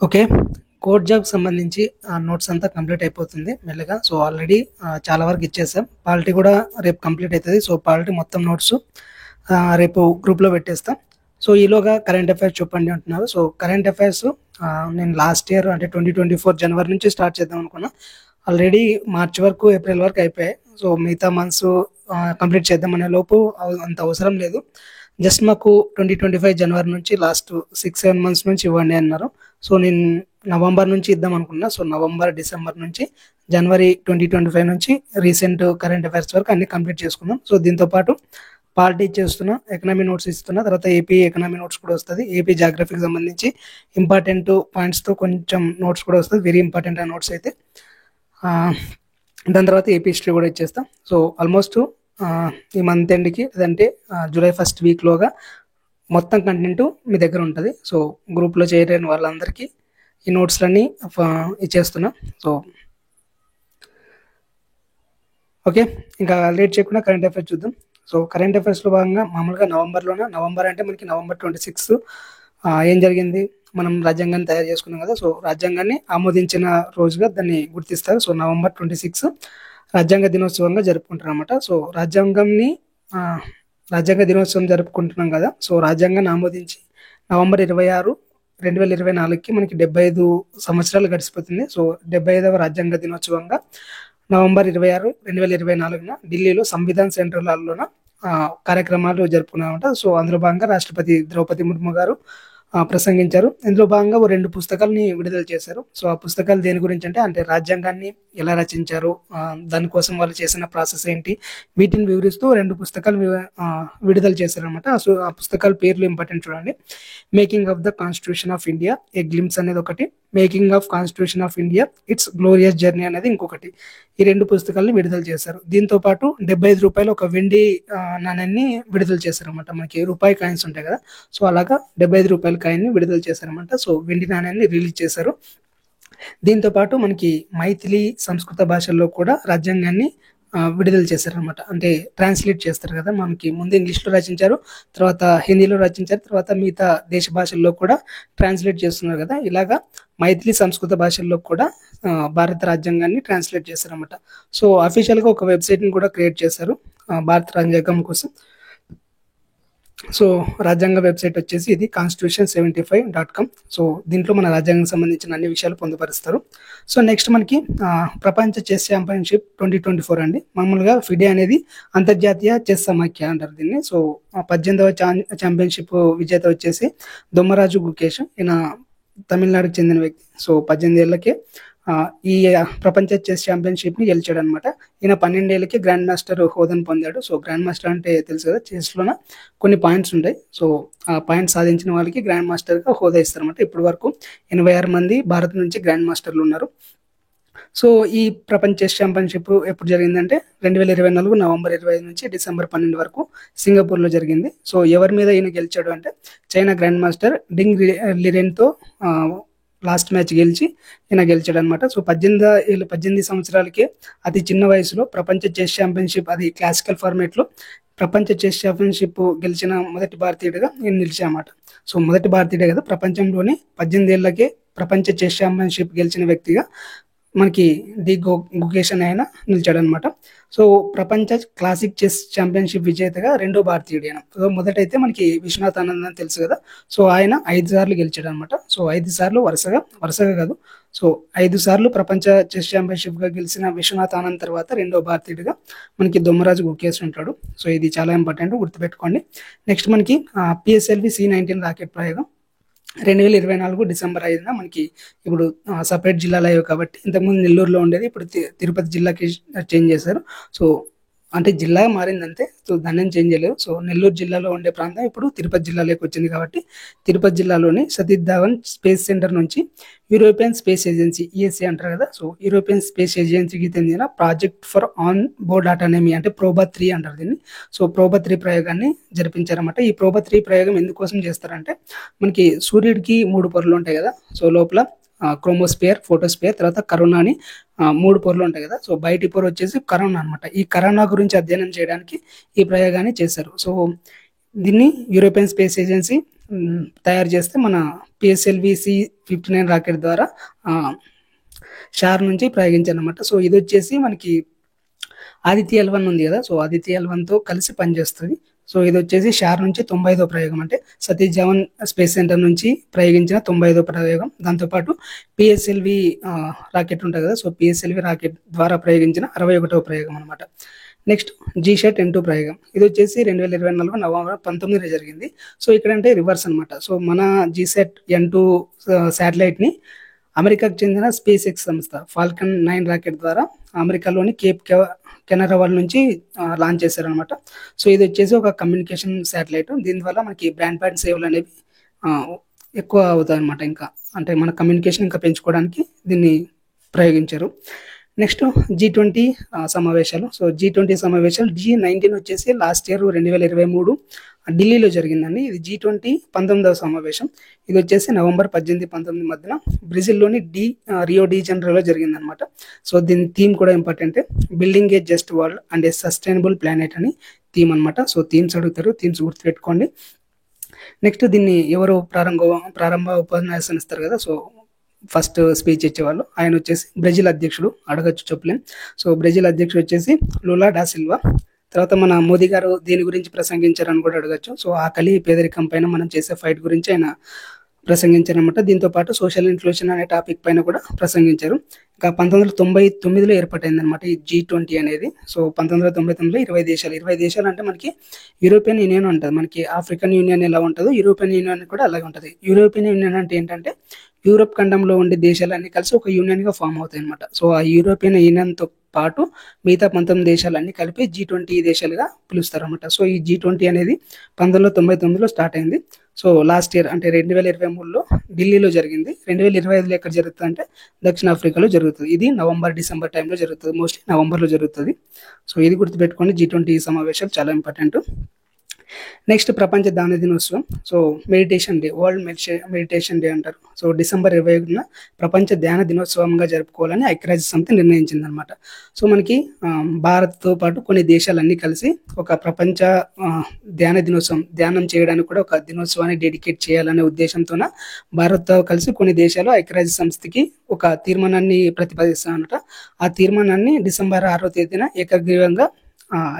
Okay. Core జాబ్‌కి సంబంధించి notes అంతా కంప్లీట్ అయిపోతుంది మెల్లగా. సో, ఆల్రెడీ చాలా వరకు ఇచ్చేసాం. పాలిటీ కూడా రేపు కంప్లీట్ అయితది. సో, పాలిటీ మొత్తం నోట్సు రేపు గ్రూప్‌లో పెట్టేస్తాం. సో, ఈలోగా కరెంట్ అఫైర్స్ చెప్పండి అంటున్నారు. సో, కరెంట్ అఫైర్స్ నేను లాస్ట్ ఇయర్ అంటే 2024 జనవరి నుంచి స్టార్ట్ చేద్దాం అనుకున్నా. ఆల్రెడీ మార్చ్ వరకు, ఏప్రిల్ వరకు అయిపోయాయి. సో, మిగతా మంత్స్ కంప్లీట్ చేద్దామనే లోపు అంత అవసరం లేదు. జస్ట్ మాకు 2025 జనవరి నుంచి లాస్ట్ 6, 7 మంత్స్ నుంచి ఇవ్వండి అన్నారు. సో, నేను నవంబర్ నుంచి ఇద్దాం అనుకున్నా. సో, నవంబర్, డిసెంబర్ నుంచి జనవరి 2025 నుంచి రీసెంట్ కరెంట్ అఫైర్స్ వరకు అన్ని కంప్లీట్ చేసుకున్నాం. సో, దీంతో పాటు పాలిటీ చేస్తున్నా, ఎకనామీ నోట్స్ ఇస్తున్నా, తర్వాత ఏపీ ఎకనామీ నోట్స్ కూడా వస్తుంది. ఏపీ జాగ్రఫీకి సంబంధించి ఇంపార్టెంట్ పాయింట్స్తో కొంచెం నోట్స్ కూడా వస్తుంది. వెరీ ఇంపార్టెంట్ ఆ నోట్స్ అయితే. దాని తర్వాత ఏపీ హిస్టరీ కూడా ఇచ్చేస్తాం. సో, ఆల్మోస్ట్ ఈ మంత్ ఎండ్కి లేదంటే జూలై ఫస్ట్ వీక్లోగా మొత్తం కంటెంట్ మీ దగ్గర ఉంటుంది. సో, గ్రూప్లో చేరిన వాళ్ళందరికీ ఈ నోట్స్లన్నీ ఇచ్చేస్తున్నా. సో, ఓకే, ఇంకా లేట్ చేయకుండా కరెంట్ అఫైర్స్ చూద్దాం. సో, కరెంట్ అఫైర్స్లో భాగంగా మామూలుగా నవంబర్ అంటే మనకి నవంబర్ 26 ఏం జరిగింది, మనం రాజ్యాంగాన్ని తయారు చేసుకున్నాం కదా. సో, రాజ్యాంగాన్ని ఆమోదించిన రోజుగా దాన్ని గుర్తిస్తారు. సో, నవంబర్ 26 రాజ్యాంగ దినోత్సవంగా జరుపుకుంటారు అనమాట. సో, రాజ్యాంగ దినోత్సవం జరుపుకుంటున్నాం కదా. సో, రాజ్యాంగాన్ని ఆమోదించి నవంబర్ 26, 2024కి మనకి 75 సంవత్సరాలు గడిచిపోతుంది. సో, 75వ రాజ్యాంగ దినోత్సవంగా నవంబర్ 26, 2024న ఢిల్లీలో సంవిధాన్ సెంట్రల్ హాల్లోన కార్యక్రమాలు జరుపుకున్నామట. సో, అందులో భాగంగా రాష్ట్రపతి ద్రౌపది ముర్ము గారు ప్రసంగించారు. ఇందులో భాగంగా 2 పుస్తకాలని విడుదల చేశారు. సో, ఆ పుస్తకాలు దేని గురించి అంటే రాజ్యాంగాన్ని ఎలా రచించారు, దానికోసం వాళ్ళు చేసిన ప్రాసెస్ ఏంటి, వీటిని వివరిస్తూ 2 పుస్తకాలు విడుదల చేశారనమాట. సో, ఆ పుస్తకాల పేర్లు ఇంపార్టెంట్ చూడండి. Making of the constitution of India A glimpse అనేది ఒకటి, making of constitution of India it's glorious journey అనేది ఇంకొకటి. ఈ 2 పుస్తకాలని విడుదల చేశారు. దీంతో పాటు 75 రూపాయలు ఒక వెండి నాణ్యాన్ని విడుదల చేశారనమాట. మనకి రూపాయి కాయిన్స్ ఉంటాయి కదా. సో, అలాగా 75 రూపాయల కాయిన్ని విడుదల చేశారనమాట. సో, వెండి నాణ్యాన్ని రిలీజ్ చేశారు. దీంతో పాటు మనకి మైథిలి, సంస్కృత భాషల్లో కూడా రాజ్యాంగాన్ని విడుదల చేశారనమాట. అంటే ట్రాన్స్లేట్ చేస్తారు కదా. మనకి ముందు ఇంగ్లీష్లో రచించారు, తర్వాత హిందీలో రచించారు, తర్వాత మిగతా దేశ భాషల్లో కూడా ట్రాన్స్లేట్ చేస్తున్నారు కదా. ఇలాగా మైథిలి, సంస్కృత భాషల్లో కూడా భారత రాజ్యాంగాన్ని ట్రాన్స్లేట్ చేశారనమాట. సో, అఫీషియల్గా ఒక వెబ్సైట్ని కూడా క్రియేట్ చేశారు భారత రాజ్యాంగం కోసం. సో, రాజ్యాంగ వెబ్సైట్ వచ్చేసి ఇది constitution75.com. సో, దీంట్లో మన రాజ్యాంగం సంబంధించిన అన్ని విషయాలు పొందుపరుస్తారు. సో, నెక్స్ట్ మనకి ప్రపంచ చెస్ ఛాంపియన్షిప్ 2024 అండి. మామూలుగా ఫిడే అనేది అంతర్జాతీయ చెస్ సమాఖ్య అంటారు దీన్ని. సో, 18వ ఛాంపియన్షిప్ విజేత వచ్చేసి దొమ్మరాజు గుకేష్. ఈయన తమిళనాడుకు చెందిన వ్యక్తి. సో, 18 ఏళ్ళకే ఈ ప్రపంచ చెస్ ఛాంపియన్షిప్ని గెలిచాడు అనమాట. ఈయన 12 ఏళ్ళకి గ్రాండ్ మాస్టర్ హోదాను పొందాడు. సో, గ్రాండ్ మాస్టర్ అంటే తెలుసు కదా, చెస్లోన కొన్ని పాయింట్స్ ఉంటాయి. సో, ఆ పాయింట్స్ సాధించిన వాళ్ళకి గ్రాండ్ మాస్టర్గా హోదా ఇస్తారన్నమాట. ఇప్పటి వరకు 86 మంది భారత్ నుంచి గ్రాండ్ మాస్టర్లు ఉన్నారు. సో, ఈ ప్రపంచ చెస్ ఛాంపియన్షిప్ ఎప్పుడు జరిగిందంటే 2024 నవంబర్ 25 నుంచి డిసెంబర్ 12 వరకు సింగపూర్లో జరిగింది. సో, ఎవరి మీద ఈయన గెలిచాడు అంటే చైనా గ్రాండ్ మాస్టర్ డింగ్ లిరెన్తో లాస్ట్ మ్యాచ్ గెలిచి ఈయన గెలిచాడు అనమాట. సో, 18 సంవత్సరాలకే అతి చిన్న వయసులో ప్రపంచ చెస్ ఛాంపియన్షిప్, అది క్లాసికల్ ఫార్మేట్లో ప్రపంచ చెస్ ఛాంపియన్షిప్ గెలిచిన మొదటి భారతీయుడిగా ఈయన నిలిచామన్నమాట. సో, మొదటి భారతీయుడే కదా ప్రపంచంలోనే 18 ఏళ్ళకే ప్రపంచ చెస్ ఛాంపియన్షిప్ గెలిచిన వ్యక్తిగా మనకి గుకేష్ అని ఆయన నిలిచాడు అనమాట. సో, ప్రపంచ క్లాసిక్ చెస్ ఛాంపియన్షిప్ విజేతగా 2వ భారతీయుడు ఆయన. సో, మొదటైతే మనకి విశ్వనాథ్ ఆనంద్ అని తెలుసు కదా. సో, ఆయన 5 సార్లు గెలిచాడు అనమాట. సో, 5 సార్లు వరుసగా కాదు. సో, 5 సార్లు ప్రపంచ చెస్ ఛాంపియన్షిప్గా గెలిచిన విశ్వనాథ్ ఆనంద్ తర్వాత 2వ భారతీయుడిగా మనకి దొమ్మరాజు గుకేష్ ఉంటాడు. సో, ఇది చాలా ఇంపార్టెంట్, గుర్తుపెట్టుకోండి. నెక్స్ట్ మనకి PSLV C-19 రాకెట్ ప్రయోగం 2024 డిసెంబర్ 5న మనకి ఇప్పుడు సపరేట్ జిల్లాలు అయ్యాయి కాబట్టి, ఇంతకుముందు నెల్లూరులో ఉండేది ఇప్పుడు తిరుపతి జిల్లాకి చేంజ్ చేశారు. సో, అంటే జిల్లా మారింది అంతే. సో, దాన్ని చేంజ్ చేయలేదు. సో, నెల్లూరు జిల్లాలో ఉండే ప్రాంతం ఇప్పుడు తిరుపతి జిల్లాలోకి వచ్చింది కాబట్టి, తిరుపతి జిల్లాలోని సతీష్ ధావన్ స్పేస్ సెంటర్ నుంచి యూరోపియన్ స్పేస్ ఏజెన్సీ ESA అంటారు కదా. సో, యూరోపియన్ స్పేస్ ఏజెన్సీకి చెందిన project for on board autonomy అంటే ప్రోబా 3 అంటారు దీన్ని. సో, ప్రోబా 3 ప్రయోగాన్ని జరిపించారన్నమాట. ఈ ప్రోబా 3 ప్రయోగం ఎందుకోసం చేస్తారంటే, మనకి సూర్యుడికి 3 పొరలు ఉంటాయి కదా. సో, లోపల క్రోమోస్పియర్, ఫోటోస్పియర్, తర్వాత కరోనా అని 3 పొరలు ఉంటాయి కదా. సో, బయటి పొర వచ్చేసి కరోనా అనమాట. ఈ కరోనా గురించి అధ్యయనం చేయడానికి ఈ ప్రయోగాన్ని చేశారు. సో, దీన్ని యూరోపియన్ స్పేస్ ఏజెన్సీ తయారు చేస్తే మన పిఎస్ఎల్వి C-59 రాకెట్ ద్వారా షార్ నుంచి ప్రయోగించారనమాట. సో ఇది వచ్చేసి మనకి ఆదిత్య L1 ఉంది కదా, సో ఆదిత్య L1తో కలిసి పనిచేస్తుంది. సో ఇది వచ్చేసి షార్ నుంచి 95వ ప్రయోగం, అంటే సతీష్ ధవన్ స్పేస్ సెంటర్ నుంచి ప్రయోగించిన 95వ ప్రయోగం. దాంతోపాటు పిఎస్ఎల్వి రాకెట్ ఉంటుంది కదా, సో పిఎస్ఎల్వి రాకెట్ ద్వారా ప్రయోగించిన 61వ ప్రయోగం అనమాట. నెక్స్ట్ జీశాట్ N2 ప్రయోగం, ఇది వచ్చేసి 2024 నవంబర్ 19 జరిగింది. సో ఇక్కడ అంటే రివర్స్ అనమాట. సో మన జీశాట్ N2 శాటిలైట్ని అమెరికాకు చెందిన స్పేస్ ఎక్స్ సంస్థ ఫాల్కన్ 9 రాకెట్ ద్వారా అమెరికాలోని కేప్ కెనరవల్ నుంచి లాంచ్ చేశారనమాట. సో ఇది వచ్చేసి ఒక కమ్యూనికేషన్ శాటిలైట్. దీని ద్వారా మనకి బ్రాడ్బ్యాండ్ సేవలు అనేవి ఎక్కువ అవుతాయి అనమాట. ఇంకా అంటే మన కమ్యూనికేషన్ ఇంకా పెంచుకోవడానికి దీన్ని ప్రయోగించారు. నెక్స్ట్ G20 సమావేశాలు. సో G20 సమావేశాలు G19 వచ్చేసి లాస్ట్ ఇయర్ 2023 ఢిల్లీలో జరిగిందండి. ఇది G20 19వ సమావేశం. ఇది వచ్చేసి నవంబర్ 18-19 మధ్యన బ్రెజిల్లోని రియో డి జనరోలో జరిగిందనమాట. సో దీని థీమ్ కూడా important, building A just world and A sustainable planet అని థీమ్ అనమాట. సో థీమ్స్ అడుగుతారు, థీమ్స్ గుర్తుపెట్టుకోండి. నెక్స్ట్ దీన్ని ఎవరు ప్రారంభ ఉపన్యాసం ఇస్తారు కదా, సో ఫస్ట్ స్పీచ్ ఇచ్చేవాళ్ళు ఆయన వచ్చేసి బ్రెజిల్ అధ్యక్షుడు, అడగచ్చు చెప్పలేం. సో బ్రెజిల్ అధ్యక్షుడు వచ్చేసి లూలా డా సిల్వా. తర్వాత మన మోదీ గారు దీని గురించి ప్రసంగించారని కూడా అడగచ్చు. సో ఆకలి పేదరికం పైన మనం చేసే ఫైట్ గురించి ఆయన ప్రసంగించారనమాట. దీంతో పాటు సోషల్ ఇన్క్లూషన్ అనే టాపిక్ పైన కూడా ప్రసంగించారు. ఇంకా 1999లో ఏర్పాటైంది అనమాట ఈ G20 అనేది. సో 1999లో 20 దేశాలు అంటే మనకి యూరోపియన్ యూనియన్ ఉంటుంది, మనకి ఆఫ్రికన్ యూనియన్ ఎలా ఉంటుందో యూరోపియన్ యూనియన్ కూడా అలాగే ఉంటుంది. యూరోపియన్ యూనియన్ అంటే ఏంటంటే యూరోప్ ఖండంలో ఉండే దేశాలన్నీ కలిసి ఒక యూనియన్గా ఫామ్ అవుతాయి అనమాట. సో ఆ యూరోపియన్ యూనియన్తో పాటు మిగతా 19 దేశాలన్నీ కలిపి G20 దేశాలుగా పిలుస్తారు అనమాట. సో ఈ G20 అనేది 1999లో స్టార్ట్ అయింది. సో లాస్ట్ ఇయర్ అంటే 2023లో ఢిల్లీలో జరిగింది. 2025లో ఎక్కడ జరుగుతుంది అంటే దక్షిణాఫ్రికాలో జరుగుతుంది. ఇది నవంబర్-డిసెంబర్ టైంలో జరుగుతుంది, మోస్ట్లీ నవంబర్లో జరుగుతుంది. సో ఇది గుర్తుపెట్టుకోండి, G20 సమావేశాలు చాలా ఇంపార్టెంట్. నెక్స్ట్ ప్రపంచ ధ్యాన దినోత్సవం. So meditation day, world meditation day అంటారు. సో డిసెంబర్ 21న ప్రపంచ ధ్యాన దినోత్సవంగా జరుపుకోవాలని ఐక్యరాజ్య సమితి నిర్ణయించింది అనమాట. సో మనకి భారత్తో పాటు కొన్ని దేశాలన్నీ కలిసి ఒక ప్రపంచ ధ్యాన దినోత్సవం, ధ్యానం చేయడానికి కూడా ఒక దినోత్సవాన్ని డెడికేట్ చేయాలనే ఉద్దేశంతోన భారత్తో కలిసి కొన్ని దేశాలు ఐక్యరాజ్య సమితికి ఒక తీర్మానాన్ని ప్రతిపాదిస్తాయన్నమాట. ఆ తీర్మానాన్ని డిసెంబర్ 6వ తేదీన ఏకగ్రీవంగా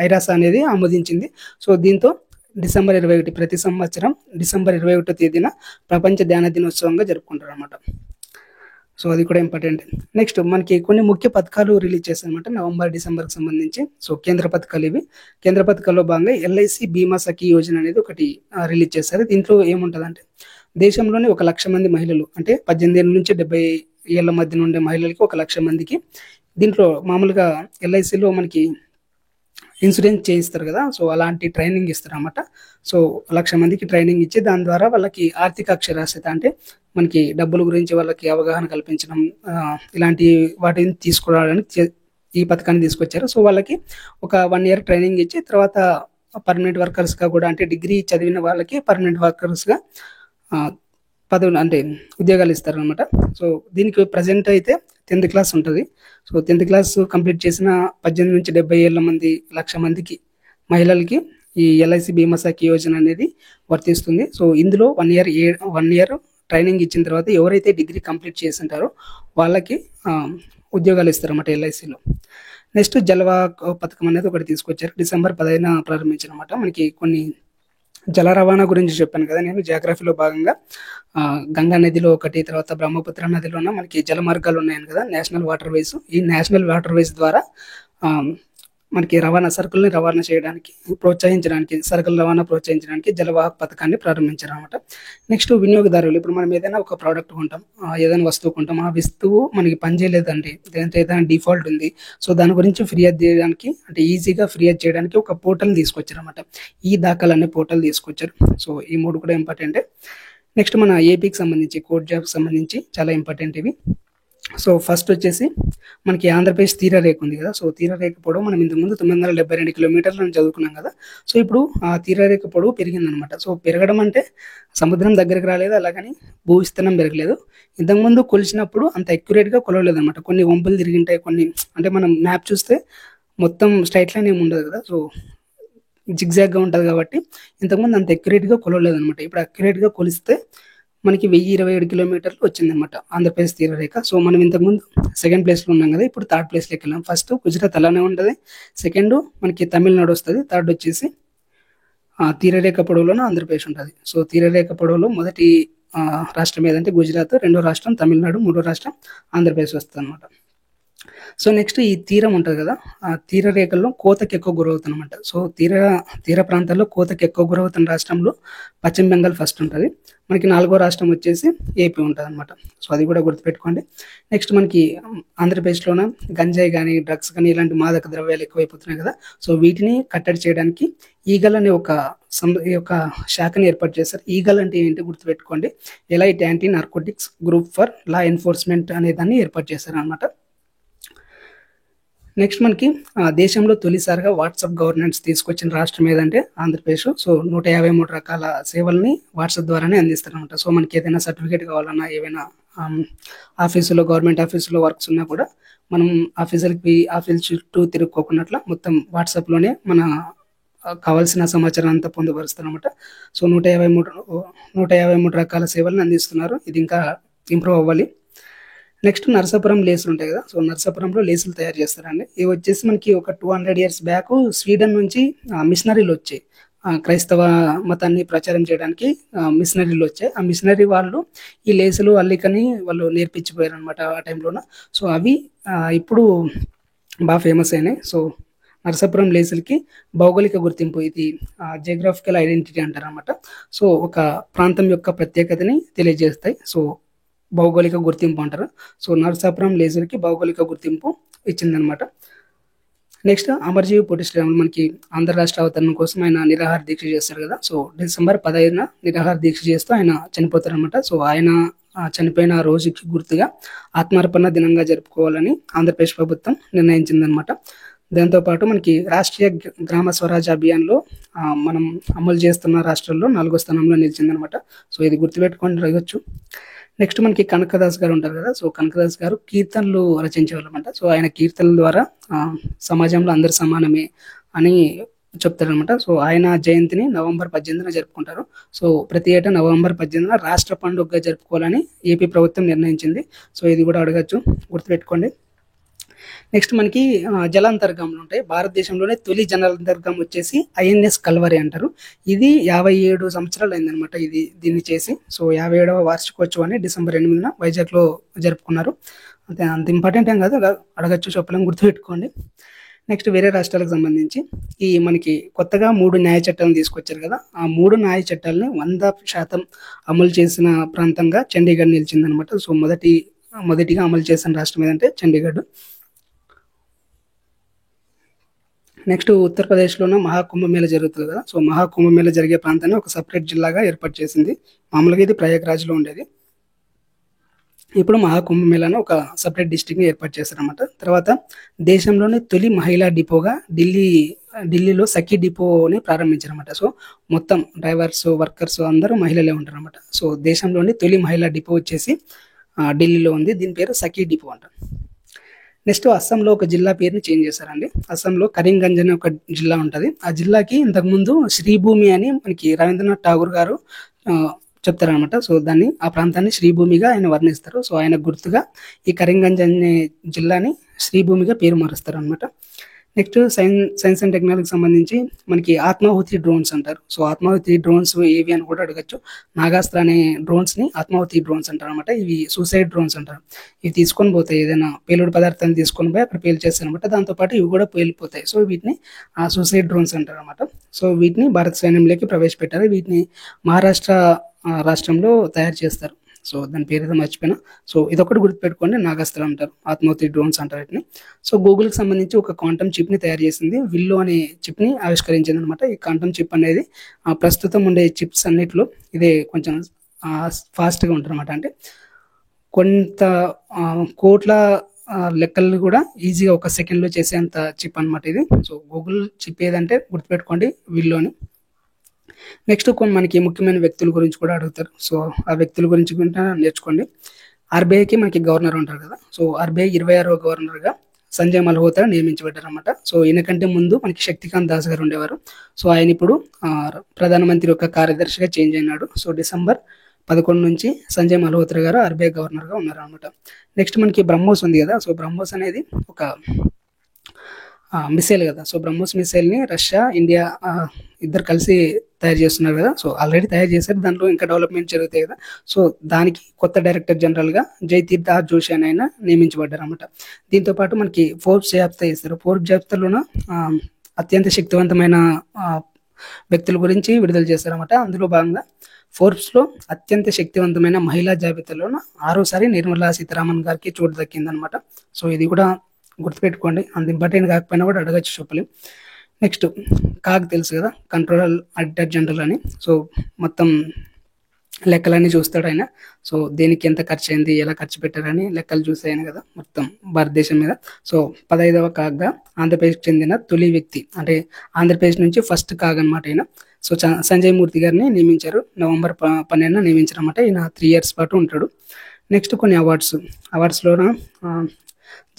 ఐరాస అనేది ఆమోదించింది. సో దీంతో డిసెంబర్ 21 ప్రతి సంవత్సరం డిసెంబర్ 21వ తేదీన ప్రపంచ ధ్యాన దినోత్సవంగా జరుపుకుంటారు అనమాట. సో అది కూడా ఇంపార్టెంట్. నెక్స్ట్ మనకి కొన్ని ముఖ్య పథకాలు రిలీజ్ చేస్తారనమాట నవంబర్-డిసెంబర్కి సంబంధించి. సో కేంద్ర పథకాలు ఇవి. కేంద్ర పథకాల్లో భాగంగా LIC బీమా సఖీ యోజన అనేది ఒకటి రిలీజ్ చేస్తారు. దీంట్లో ఏముంటుందంటే దేశంలోని 1 లక్ష మంది మహిళలు, అంటే 18 ఏళ్ళ నుంచి 70 ఏళ్ళ మధ్య ఉండే మహిళలకి 1 లక్ష మందికి దీంట్లో మామూలుగా LICలో మనకి ఇన్సూరెన్స్ చేయిస్తారు కదా, సో అలాంటి ట్రైనింగ్ ఇస్తారు అన్నమాట. సో 1 లక్ష మందికి ట్రైనింగ్ ఇచ్చి దాని ద్వారా వాళ్ళకి ఆర్థిక అక్షరాస్యత, అంటే మనకి డబ్బుల గురించి వాళ్ళకి అవగాహన కల్పించడం, ఇలాంటి వాటిని తీసుకురావడానికి ఈ పథకాన్ని తీసుకొచ్చారు. సో వాళ్ళకి ఒక 1 ఇయర్ ట్రైనింగ్ ఇచ్చి తర్వాత పర్మనెంట్ వర్కర్స్గా కూడా, అంటే డిగ్రీ చదివిన వాళ్ళకి పర్మనెంట్ వర్కర్స్గా పదవులు అంటే ఉద్యోగాలు ఇస్తారనమాట. సో దీనికి ప్రజెంట్ అయితే 10th క్లాస్ ఉంటుంది. సో 10th క్లాస్ కంప్లీట్ చేసిన 18 నుంచి 70 ఏళ్ళ లక్ష మందికి మహిళలకి ఈ LIC బీమా సఖీ యోజన అనేది వర్తిస్తుంది. సో ఇందులో 1 ఇయర్ ట్రైనింగ్ ఇచ్చిన తర్వాత ఎవరైతే డిగ్రీ కంప్లీట్ చేసి ఉంటారో వాళ్ళకి ఉద్యోగాలు ఇస్తారన్నమాట LICలో. నెక్స్ట్ జలవా పథకం అనేది ఒకటి తీసుకొచ్చారు, డిసెంబర్ 15న ప్రారంభించారన్నమాట. మనకి కొన్ని జల రవాణా గురించి చెప్పాను కదా నేను జాగ్రఫీలో భాగంగా. గంగా నదిలో ఒకటి, తర్వాత బ్రహ్మపుత్ర నదిలోన మనకి జల మార్గాలు ఉన్నాయని కదా, నేషనల్ వాటర్ వేస్. ఈ నేషనల్ వాటర్ వేస్ ద్వారా మనకి సరుకుల్ని రవాణా చేయడానికి ప్రోత్సహించడానికి, సరుకుల రవాణా ప్రోత్సహించడానికి జలవాహక పథకాన్ని ప్రారంభించారు అనమాట. నెక్స్ట్ వినియోగదారులు, ఇప్పుడు మనం ఏదైనా ఒక ప్రోడక్ట్ కొంటాం, ఏదైనా వస్తువు కొంటాం, ఆ వస్తువు మనకి పనిచేయలేదండి, లేదంటే ఏదైనా డిఫాల్ట్ ఉంది, సో దాని గురించి ఫిర్యాదు చేయడానికి, అంటే ఈజీగా ఫిర్యాదు చేయడానికి ఒక పోర్టల్ తీసుకొచ్చారు అనమాట. ఈ దాఖలు అనే పోర్టల్ తీసుకొచ్చారు. సో ఈ 3 కూడా ఇంపార్టెంటే. నెక్స్ట్ మన ఏపీకి సంబంధించి కోర్ట్ జాబ్కి సంబంధించి చాలా ఇంపార్టెంట్ ఇవి. సో ఫస్ట్ వచ్చేసి మనకి ఆంధ్రప్రదేశ్ తీరరేఖ ఉంది కదా, సో తీరరేఖ పొడవు మనం ఇంతకుముందు 972 కిలోమీటర్లను చదువుకున్నాం కదా. సో ఇప్పుడు ఆ తీరరేఖ పొడవు పెరిగిందనమాట. సో పెరగడం అంటే సముద్రం దగ్గరికి రాలేదు, అలాగని భూ విస్తీర్ణం పెరగలేదు. ఇంతకుముందు కొలిచినప్పుడు అంత అక్యురేట్గా కొలవలేదు అనమాట. కొన్ని వంపులు తిరిగింటాయి, కొన్ని అంటే మనం మ్యాప్ చూస్తే మొత్తం స్ట్రైట్ లైన్ ఏమి ఉండదు కదా. సో జిగ్జాగ్గా ఉంటుంది కాబట్టి ఇంతకుముందు అంత అక్యురేట్గా కొలవలేదు అనమాట. ఇప్పుడు అక్యురేట్గా కొలిస్తే మనకి 1027 కిలోమీటర్లు వచ్చిందనమాట ఆంధ్రప్రదేశ్ తీరరేఖ. సో మనం ఇంతకుముందు సెకండ్ ప్లేస్లో ఉన్నాం కదా, ఇప్పుడు థర్డ్ ప్లేస్లోకి వెళ్ళాం. ఫస్ట్ గుజరాత్ అలానే ఉంటుంది, సెకండ్ మనకి తమిళనాడు వస్తుంది, థర్డ్ వచ్చేసి తీరరేఖ పొడవులోనే ఆంధ్రప్రదేశ్ ఉంటుంది. సో తీరరేఖ పొడవులో మొదటి రాష్ట్రం ఏదంటే గుజరాత్, రెండో రాష్ట్రం తమిళనాడు, మూడో రాష్ట్రం ఆంధ్రప్రదేశ్ వస్తుంది అనమాట. సో నెక్స్ట్ ఈ తీరం ఉంటుంది కదా, ఆ తీర రేఖల్లో కోతకి ఎక్కువ గురవుతుంది అనమాట. సో తీర ప్రాంతాల్లో కోతకి ఎక్కువ గురవుతున్న రాష్ట్రంలో పశ్చిమ బెంగాల్ ఫస్ట్ ఉంటుంది. మనకి 4వ రాష్ట్రం వచ్చేసి ఏపీ ఉంటుంది అనమాట. సో అది కూడా గుర్తుపెట్టుకోండి. నెక్స్ట్ మనకి ఆంధ్రప్రదేశ్లోన గంజాయి కానీ డ్రగ్స్ కానీ ఇలాంటి మాదక ద్రవ్యాలు ఎక్కువైపోతున్నాయి కదా. సో వీటిని కట్టడి చేయడానికి ఈగల్ అనే ఒక శాఖని ఏర్పాటు చేస్తారు. ఈగల్ అంటే ఏంటి గుర్తుపెట్టుకోండి, elite anti narcotics group for law enforcement అనే దాన్ని ఏర్పాటు చేశారు అనమాట. నెక్స్ట్ మనకి దేశంలో తొలిసారిగా వాట్సాప్ గవర్నెన్స్ తీసుకొచ్చిన రాష్ట్రం ఏదంటే ఆంధ్రప్రదేశ్. సో 153 రకాల సేవల్ని వాట్సాప్ ద్వారానే అందిస్తారు అనమాట. సో మనకి ఏదైనా సర్టిఫికేట్ కావాలన్నా, ఏవైనా ఆఫీసులో గవర్నమెంట్ ఆఫీసులో వర్క్స్ ఉన్నా కూడా మనం ఆఫీస్ చుట్టూ తిరుక్కోకున్నట్ల మొత్తం వాట్సాప్లోనే మన కావాల్సిన సమాచారం అంతా పొందుపరుస్తారు అనమాట. సో 153 రకాల సేవలను అందిస్తున్నారు. ఇది ఇంకా ఇంప్రూవ్ అవ్వాలి. నెక్స్ట్ నరసాపురం లేసులు ఉంటాయి కదా, సో నరసాపురంలో లేసులు తయారు చేస్తారండి. ఇవి వచ్చేసి మనకి ఒక 200 years బ్యాక్ స్వీడన్ నుంచి మిషనరీలు వచ్చాయి. క్రైస్తవ మతాన్ని ప్రచారం చేయడానికి మిషనరీలు వచ్చాయి. ఆ మిషనరీ వాళ్ళు ఈ లేసులు అల్లికని వాళ్ళు నేర్పించిపోయారు అనమాట ఆ టైంలోన. సో అవి ఇప్పుడు బాగా ఫేమస్ అయినాయి. సో నరసాపురం లేసులకి భౌగోళిక గుర్తింపు, ఇది జియోగ్రాఫికల్ ఐడెంటిటీ అంటారు అనమాట. సో ఒక ప్రాంతం యొక్క ప్రత్యేకతని తెలియజేస్తాయి. సో భౌగోళిక గుర్తింపు అంటారు. సో నరసాపురం లేజర్కి భౌగోళిక గుర్తింపు ఇచ్చిందనమాట. నెక్స్ట్ అమర్జీవి పొట్టి శ్రీరాములు మనకి ఆంధ్ర రాష్ట్ర అవతరణ కోసం ఆయన నిరాహార దీక్ష చేస్తారు కదా. సో December 15న నిరాహార దీక్ష చేస్తూ ఆయన చనిపోతారు అనమాట. సో ఆయన చనిపోయిన రోజుకి గుర్తుగా ఆత్మార్పణ దినంగా జరుపుకోవాలని ఆంధ్రప్రదేశ్ ప్రభుత్వం నిర్ణయించిందనమాట. దాంతోపాటు మనకి రాష్ట్రీయ గ్రామ స్వరాజ్ అభియాన్లో మనం అమలు చేస్తున్న రాష్ట్రాల్లో 4వ స్థానంలో నిలిచిందనమాట. సో ఇది గుర్తుపెట్టుకొని రాయొచ్చు. నెక్స్ట్ మనకి కనకదాస్ గారు ఉంటారు కదా. సో కనకదాస్ గారు కీర్తనలు రచించేవాళ్ళమాట. సో ఆయన కీర్తనల ద్వారా సమాజంలో అందరు సమానమే అని చెప్తారనమాట. సో ఆయన జయంతిని November 18న జరుపుకుంటారు. సో ప్రతి ఏటా November 18న రాష్ట్ర పండుగగా జరుపుకోవాలని ఏపీ ప్రభుత్వం నిర్ణయించింది. సో ఇది కూడా అడగచ్చు, గుర్తుపెట్టుకోండి. నెక్స్ట్ మనకి జలాంతర్గాములు ఉంటాయి. భారతదేశంలోనే తొలి జలాంతర్గం వచ్చేసి INS కల్వరి అంటారు. ఇది 57 సంవత్సరాలు అయిందనమాట దీన్ని చేసి. సో 57వ వార్షికోత్సవాన్ని December 8న వైజాగ్లో జరుపుకున్నారు. అంత ఇంపార్టెంట్ ఏం కాదు, అడగచ్చు, చెప్పలేం, గుర్తుపెట్టుకోండి. నెక్స్ట్ వేరే రాష్ట్రాలకు సంబంధించి మనకి కొత్తగా 3 న్యాయ చట్టాలను తీసుకొచ్చారు కదా. ఆ 3 న్యాయ చట్టాలని 100% అమలు చేసిన ప్రాంతంగా చండీగఢ్ నిలిచిందనమాట. సో మొదటిగా అమలు చేసిన రాష్ట్రం ఏదంటే చండీగఢ్. నెక్స్ట్ ఉత్తరప్రదేశ్లోనే మహాకుంభమేళ జరుగుతుంది కదా. సో మహాకుంభమేళ జరిగే ప్రాంతాన్ని ఒక సపరేట్ జిల్లాగా ఏర్పాటు చేసింది. మామూలుగా ఇది ప్రయాగ్రాజ్లో ఉండేది. ఇప్పుడు మహాకుంభమేళను ఒక సపరేట్ డిస్ట్రిక్ట్ని ఏర్పాటు చేశారనమాట. తర్వాత దేశంలోని తొలి మహిళా డిపోగా ఢిల్లీలో సఖీ డిపోని ప్రారంభించారనమాట. సో మొత్తం డ్రైవర్స్, వర్కర్స్ అందరూ మహిళలే ఉంటారనమాట. సో దేశంలోని తొలి మహిళా డిపో వచ్చేసి ఢిల్లీలో ఉంది. దీని పేరు సఖీ డిపో అంటారు. నెక్స్ట్ అస్సాంలో ఒక జిల్లా పేరుని చేంజ్ చేశారండి. అస్సాంలో కరీంగంజ్ అనే ఒక జిల్లా ఉంటుంది. ఆ జిల్లాకి ఇంతకుముందు శ్రీభూమి అని మనకి రవీంద్రనాథ్ ఠాగూర్ గారు చెప్తారనమాట. సో ఆ ప్రాంతాన్ని శ్రీభూమిగా ఆయన వర్ణిస్తారు. సో ఆయన గుర్తుగా ఈ కరీంగంజ్ అనే జిల్లాని శ్రీభూమిగా పేరు మారుస్తారు అనమాట. నెక్స్ట్ సైన్స్ అండ్ టెక్నాలజీకి సంబంధించి మనకి ఆత్మాహుతి డ్రోన్స్ అంటారు. సో ఆత్మాహుతి డ్రోన్స్ ఏవి అని కూడా అడగచ్చు. నాగాస్త్ర అనే డ్రోన్స్ని ఆత్మాహుతి డ్రోన్స్ అంటారు అనమాట. ఇవి సూసైడ్ డ్రోన్స్ అంటారు. ఇవి తీసుకొని పోతాయి, ఏదైనా పేలుడు పదార్థాన్ని తీసుకొని పోయి అక్కడ పేలు చేస్తారు అనమాట. దాంతోపాటు ఇవి కూడా పేలిపోతాయి. సో వీటిని సూసైడ్ డ్రోన్స్ అంటారు అనమాట. సో వీటిని భారత సైన్యంలోకి ప్రవేశపెట్టారు. వీటిని మహారాష్ట్ర రాష్ట్రంలో తయారు చేస్తారు. సో దాని పేరు ఏదో మర్చిపోయినా. సో ఇదొకటి గుర్తుపెట్టుకోండి, నాగాస్త్ర అంటారు, ఆత్మాహుతి డ్రోన్స్ అంటారు వీటిని. సో గూగుల్కి సంబంధించి ఒక క్వాంటమ్ చిప్ని తయారు చేసింది. విల్లో అనే చిప్ని ఆవిష్కరించింది అనమాట. ఈ క్వాంటమ్ చిప్ అనేది ప్రస్తుతం ఉండే చిప్స్ అన్నిటిలో ఇదే కొంచెం ఫాస్ట్గా ఉంటుంది అనమాట. అంటే కొంత కోట్ల లెక్కలు కూడా ఈజీగా ఒక సెకండ్లో చేసేంత చిప్ అనమాట ఇది. సో గూగుల్ చిప్ ఏదంటే గుర్తుపెట్టుకోండి, విల్లోని. నెక్స్ట్ మనకి ముఖ్యమైన వ్యక్తుల గురించి కూడా అడుగుతారు. సో ఆ వ్యక్తుల గురించి కూడా నేర్చుకోండి. RBIకి మనకి గవర్నర్ ఉంటారు కదా. సో RBI 26వ గవర్నర్గా సంజయ్ మల్హోత్రా నియమించబడ్డారు అనమాట. సో ఈయనకంటే ముందు మనకి శక్తికాంత్ దాస్ గారు ఉండేవారు. సో ఆయన ఇప్పుడు ప్రధానమంత్రి యొక్క కార్యదర్శిగా చేంజ్ అయినాడు. సో డిసెంబర్ 11 నుంచి సంజయ్ మల్హోత్రా గారు ఆర్బీఐ గవర్నర్గా ఉన్నారు అనమాట. నెక్స్ట్ మనకి బ్రహ్మోస్ ఉంది కదా. సో బ్రహ్మోస్ అనేది ఒక మిసైల్ కదా. సో బ్రహ్మోస్ మిసైల్ని రష్యా, ఇండియా ఇద్దరు కలిసి తయారు చేస్తున్నారు కదా. సో ఆల్రెడీ తయారు చేశారు, దాంట్లో ఇంకా డెవలప్మెంట్ జరుగుతాయి కదా. సో దానికి కొత్త డైరెక్టర్ జనరల్గా జయతీర్థ జోషి అని ఆయన నియమించబడ్డారు అనమాట. దీంతో పాటు మనకి ఫోర్బ్స్ జాబితా ఇస్తారు. ఫోర్బ్స్ జాబితాలోన అత్యంత శక్తివంతమైన వ్యక్తుల గురించి విడుదల చేస్తారన్నమాట. అందులో భాగంగా ఫోర్బ్స్లో అత్యంత శక్తివంతమైన మహిళా జాబితాలోన 6సారి నిర్మలా సీతారామన్ గారికి చోటు దక్కిందనమాట. సో ఇది కూడా గుర్తుపెట్టుకోండి, అంత ఇంపార్టెంట్ కాకపోయినా కూడా అడగచ్చు చెప్పలేం. నెక్స్ట్ కాగ్ తెలుసు కదా, కంట్రోలర్ ఆడిటర్ జనరల్ అని. సో మొత్తం లెక్కలన్నీ చూస్తాడు ఆయన. సో దేనికి ఎంత ఖర్చు అయింది, ఎలా ఖర్చు పెట్టారని లెక్కలు చూసాయని కదా మొత్తం భారతదేశం మీద. సో 15వ కాగ్గా ఆంధ్రప్రదేశ్కి చెందిన తొలి వ్యక్తి, అంటే ఆంధ్రప్రదేశ్ నుంచి ఫస్ట్ కాగ్ అనమాట ఈయన. సో సంజయ్ మూర్తి గారిని నియమించారు. నవంబర్ 12న నియమించారన్నమాట. ఈయన 3 years పాటు ఉంటాడు. నెక్స్ట్ కొన్ని అవార్డ్స్లోన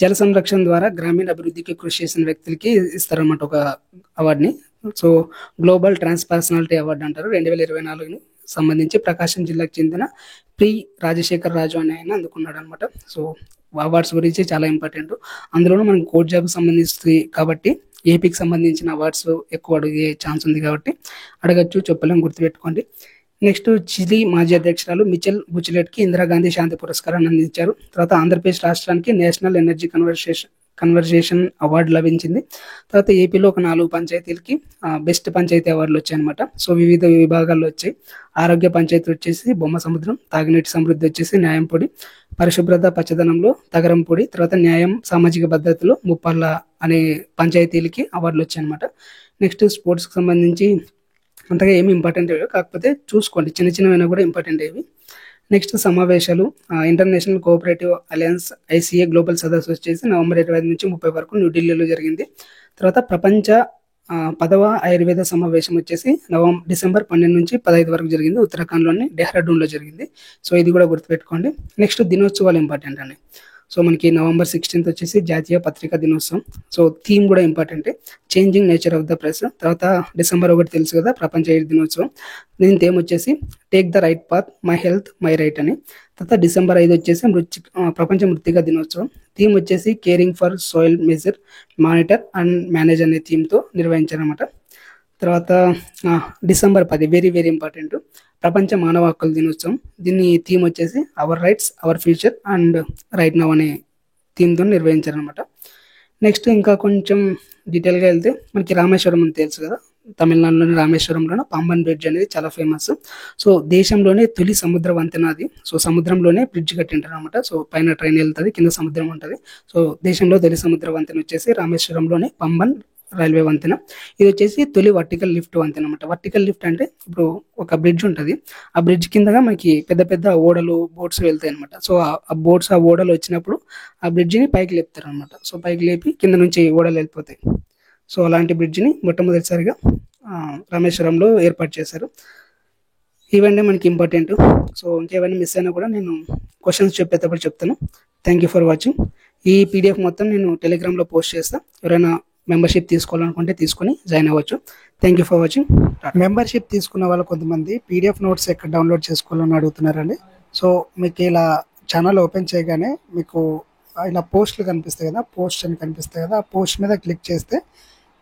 జల సంరక్షణ ద్వారా గ్రామీణ అభివృద్ధికి కృషి చేసిన వ్యక్తులకి ఇస్తారన్నమాట ఒక అవార్డుని. సో గ్లోబల్ ట్రాన్స్పర్సనాలిటీ అవార్డు అంటారు. 2024 సంబంధించి ప్రకాశం జిల్లాకు చెందిన ప్రి రాజశేఖర్ రాజు అని ఆయన అందుకున్నాడు అనమాట. సో అవార్డ్స్ గురించి చాలా ఇంపార్టెంట్. అందులోనూ మనకి కోర్ట్ జాబ్ సంబంధిస్తుంది కాబట్టి ఏపీకి సంబంధించిన అవార్డ్స్ ఎక్కువ అడిగే ఛాన్స్ ఉంది కాబట్టి అడగచ్చు, చెప్పలేం, గుర్తుపెట్టుకోండి. నెక్స్ట్ చిలీ మాజీ అధ్యక్షురాలు మిచెల్ బుచిలెట్కి ఇందిరాగాంధీ శాంతి పురస్కారాన్ని అందించారు. తర్వాత ఆంధ్రప్రదేశ్ రాష్ట్రానికి నేషనల్ ఎనర్జీ కన్వర్సేషన్ అవార్డు లభించింది. తర్వాత ఏపీలో ఒక 4 పంచాయతీలకి బెస్ట్ పంచాయతీ అవార్డులు వచ్చాయన్నమాట. సో వివిధ విభాగాల్లో వచ్చాయి. ఆరోగ్య పంచాయతీ వచ్చేసి బొమ్మ సముద్రం, తాగునీటి సమృద్ధి వచ్చేసి న్యాయం పొడి, పరిశుభ్రత పచ్చదనంలో తగరం పొడి, తర్వాత న్యాయం సామాజిక భద్రతలో ముప్పాళ్ళ అనే పంచాయతీలకి అవార్డులు వచ్చాయన్నమాట. నెక్స్ట్ స్పోర్ట్స్కి సంబంధించి అంతగా ఏమి ఇంపార్టెంట్ ఏవి కాకపోతే చూసుకోండి, చిన్న చిన్నవైనా కూడా ఇంపార్టెంట్ ఏవి. నెక్స్ట్ సమావేశాలు, international cooperative alliance ICA global సదస్సు వచ్చేసి నవంబర్ 25 నుంచి 30 వరకు న్యూఢిల్లీలో జరిగింది. తర్వాత ప్రపంచ 10వ ఆయుర్వేద సమావేశం వచ్చేసి డిసెంబర్ 12 నుంచి 15 వరకు జరిగింది. ఉత్తరాఖండ్లోని డెహ్రాడూన్లో జరిగింది. సో ఇది కూడా గుర్తుపెట్టుకోండి. నెక్స్ట్ దినోత్సవాలు ఇంపార్టెంట్ అండి. సో మనకి నవంబర్ 16 వచ్చేసి జాతీయ పత్రికా దినోత్సవం. సో థీమ్ కూడా ఇంపార్టెంటే, changing nature of the press. తర్వాత డిసెంబర్ 1 తెలుసు కదా, ప్రపంచ ఎయిడ్స్ దినోత్సవం. దీని థీమ్ వచ్చేసి take the right path, my health my right అని. తర్వాత డిసెంబర్ 5 వచ్చేసి ప్రపంచ మృత్తికా దినోత్సవం. థీమ్ వచ్చేసి caring for soil measure, monitor and manage అనే థీమ్తో నిర్వహించారన్నమాట. తర్వాత డిసెంబర్ 10 వెరీ వెరీ ఇంపార్టెంట్, ప్రపంచ మానవ హక్కుల దినోత్సవం. దీని థీమ్ వచ్చేసి hour rights our future and right now అనే థీమ్తో నిర్వహించారనమాట. నెక్స్ట్ ఇంకా కొంచెం డీటెయిల్గా వెళ్తే మనకి రామేశ్వరం అని తెలుసు కదా, తమిళనాడులోని రామేశ్వరంలోనే పాంబన్ బ్రిడ్జ్ అనేది చాలా ఫేమస్. సో దేశంలోనే తొలి సముద్ర వంతెన అది. సో సముద్రంలోనే బ్రిడ్జ్ కట్టింటారు అనమాట. సో పైన ట్రైన్ వెళ్తుంది, కింద సముద్రం ఉంటుంది. సో దేశంలో తొలి సముద్ర వంతెన వచ్చేసి రామేశ్వరంలోనే పంబన్ రైల్వే వంతెన. ఇది వచ్చేసి తొలి వర్టికల్ లిఫ్ట్ వంతెన అనమాట. వర్టికల్ లిఫ్ట్ అంటే ఇప్పుడు ఒక బ్రిడ్జ్ ఉంటుంది, ఆ బ్రిడ్జ్ కిందగా మనకి పెద్ద పెద్ద ఓడలు, బోట్స్ వెళ్తాయి అనమాట. సో ఆ బోట్స్, ఆ ఓడలు వచ్చినప్పుడు ఆ బ్రిడ్జిని పైకి లేపుతారు అనమాట. సో పైకి లేపి కింద నుంచి ఓడలు వెళ్ళిపోతాయి. సో అలాంటి బ్రిడ్జిని మొట్టమొదటిసారిగా రామేశ్వరంలో ఏర్పాటు చేశారు. ఇవన్నీ మనకి ఇంపార్టెంట్. సో ఇంకేమైనా మిస్ అయినా కూడా నేను క్వశ్చన్స్ చెప్పేటప్పుడు చెప్తాను. Thank you for watching. ఈ పీడిఎఫ్ మొత్తం నేను టెలిగ్రామ్లో పోస్ట్ చేస్తాను. ఎవరైనా మెంబర్షిప్ తీసుకోవాలనుకుంటే తీసుకొని జాయిన్ అవ్వచ్చు. Thank you for watching. Membership తీసుకున్న వాళ్ళు కొంతమంది పీడిఎఫ్ నోట్స్ ఎక్కడ డౌన్లోడ్ చేసుకోవాలని అడుగుతున్నారండి. సో మీకు ఇలా ఛానల్ ఓపెన్ చేయగానే మీకు ఇలా పోస్టులు కనిపిస్తాయి కదా, పోస్ట్ అని కనిపిస్తాయి కదా, ఆ పోస్ట్ మీద క్లిక్ చేస్తే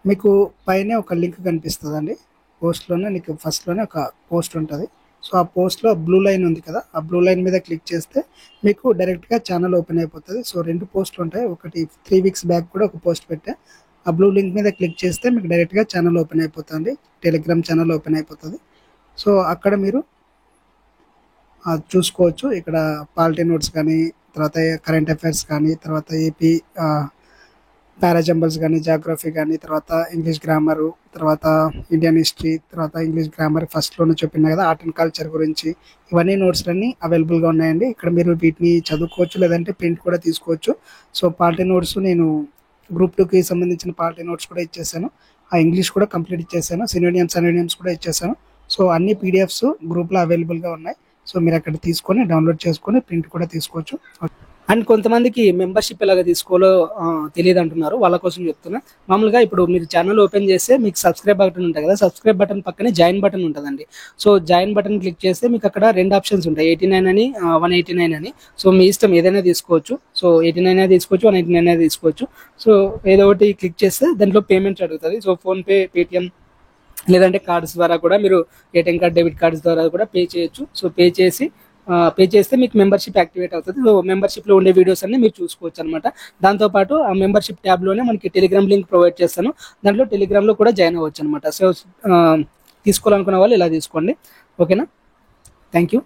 మీకు పైన ఒక లింక్ కనిపిస్తుందండి. పోస్ట్లోనే మీకు ఫస్ట్లోనే ఒక పోస్ట్ ఉంటుంది. సో ఆ పోస్ట్లో బ్లూ లైన్ ఉంది కదా, ఆ బ్లూ లైన్ మీద క్లిక్ చేస్తే మీకు డైరెక్ట్గా ఛానల్ ఓపెన్ అయిపోతుంది. సో 2 పోస్టులు ఉంటాయి. ఒకటి 3 weeks బ్యాక్ కూడా ఒక పోస్ట్ పెట్టా. ఆ బ్లూ లింక్ మీద క్లిక్ చేస్తే మీకు డైరెక్ట్గా ఛానల్ ఓపెన్ అయిపోతుంది, టెలిగ్రామ్ ఛానల్ ఓపెన్ అయిపోతుంది. సో అక్కడ మీరు చూసుకోవచ్చు. ఇక్కడ పాలిటీ నోట్స్ కానీ, తర్వాత కరెంట్ అఫైర్స్ కానీ, తర్వాత ఏపీ పారాజంబల్స్ కానీ, జాగ్రఫీ కానీ, తర్వాత ఇంగ్లీష్ గ్రామరు, తర్వాత ఇండియన్ హిస్టరీ, తర్వాత ఇంగ్లీష్ గ్రామర్ ఫస్ట్లోనే చెప్పిన కదా, ఆర్ట్ అండ్ కల్చర్ గురించి. ఇవన్నీ నోట్స్ అన్నీ అవైలబుల్గా ఉన్నాయండి. ఇక్కడ మీరు వీటిని చదువుకోవచ్చు, లేదంటే ప్రింట్ కూడా తీసుకోవచ్చు. సో పాలిటీ నోట్స్ నేను గ్రూప్ 2కి సంబంధించిన పాలిటీ నోట్స్ కూడా ఇచ్చేసాను. ఆ ఇంగ్లీష్ కూడా కంప్లీట్ ఇచ్చేసాను. సినోనియమ్స్ కూడా ఇచ్చేసాను. సో అన్ని పీడిఎఫ్స్ గ్రూప్లో అవైలబుల్గా ఉన్నాయి. సో మీరు అక్కడ తీసుకొని డౌన్లోడ్ చేసుకొని ప్రింట్ కూడా తీసుకోవచ్చు. అండ్ కొంతమందికి మెంబర్షిప్ ఎలాగ తీసుకోవాలో తెలియదు అంటున్నారు, వాళ్ళ కోసం చెప్తున్నా. మామూలుగా ఇప్పుడు మీరు ఛానల్ ఓపెన్ చేస్తే మీకు సబ్స్క్రైబ్ బటన్ ఉంటుంది కదా, సబ్స్క్రైబ్ బటన్ పక్కనే జాయిన్ బటన్ ఉంటుందండి. సో జాయిన్ బటన్ క్లిక్ చేస్తే మీకు అక్కడ 2 ఆప్షన్స్ ఉంటాయి, 89 అని 189 అని. సో మీ ఇష్టం ఏదైనా తీసుకోవచ్చు. సో 89 తీసుకోవచ్చు, 189 తీసుకోవచ్చు. సో ఏదో ఒకటి క్లిక్ చేస్తే దాంట్లో పేమెంట్ అడుగుతుంది. సో ఫోన్పే, పేటిఎం లేదంటే కార్డ్స్ ద్వారా కూడా మీరు ఏటీఎం కార్డ్, డెబిట్ కార్డ్స్ ద్వారా కూడా పే చేయొచ్చు. సో పే చేస్తే మీకు మెంబర్షిప్ యాక్టివేట్ అవుతుంది. సో మెంబర్షిప్లో ఉండే వీడియోస్ అన్ని మీరు చూసుకోవచ్చు అనమాట. దాంతోపాటు ఆ మెంబర్షిప్ ట్యాబ్లోనే మనకి టెలిగ్రామ్ లింక్ ప్రొవైడ్ చేస్తాను, దాంట్లో టెలిగ్రామ్లో కూడా జాయిన్ అవ్వచ్చు అనమాట. సో తీసుకోవాలనుకున్న వాళ్ళు ఇలా తీసుకోండి. ఓకేనా? Thank you.